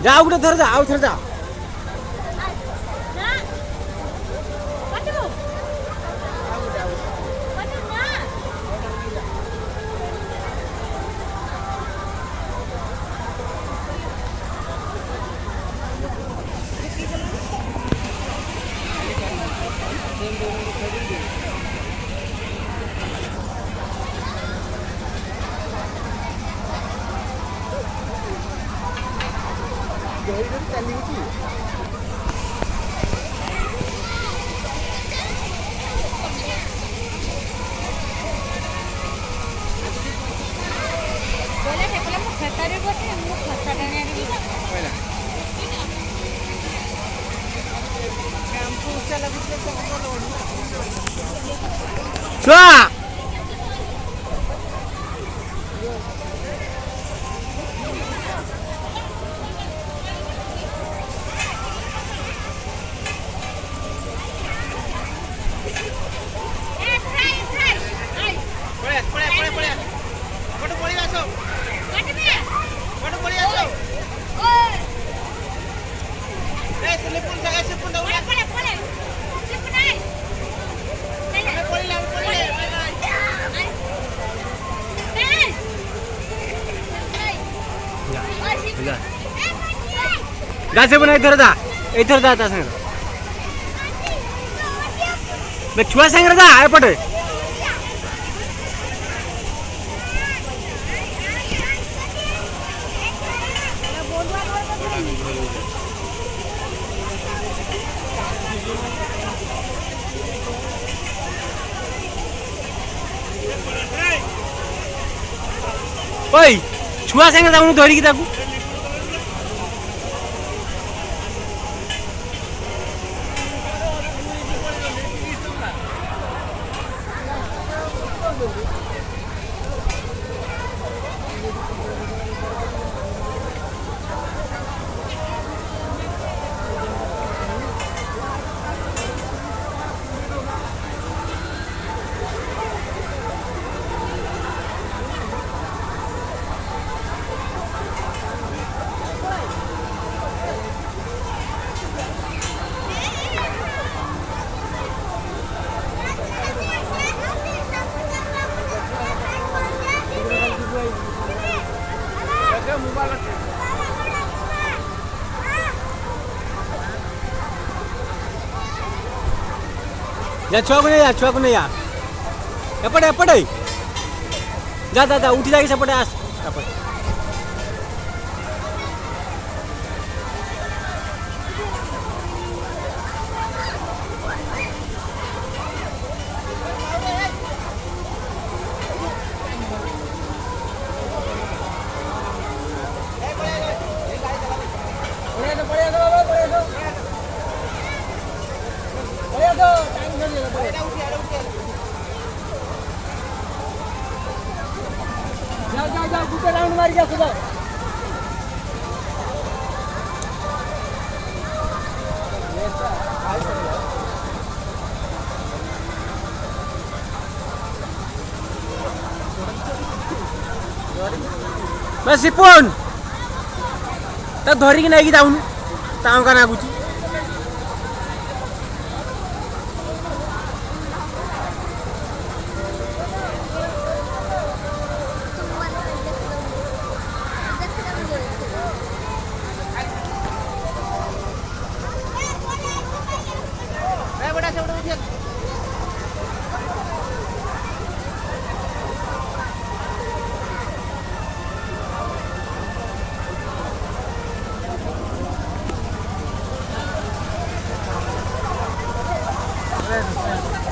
जा उठे थर जा, आउ थर जा। Chua. गासे बना इधर जा संग मैं छुआ संग जा आए पटे ओए छुआ संग जाऊँ धरी की ताकू जा छुआ को नहीं या एपटे जा उठी जाके सेपटे आस जा गुटे राउंड मार के आसो मैं सिपुन तो धरी की नहीं जाऊन ताऊ का ना कुछ Gracias.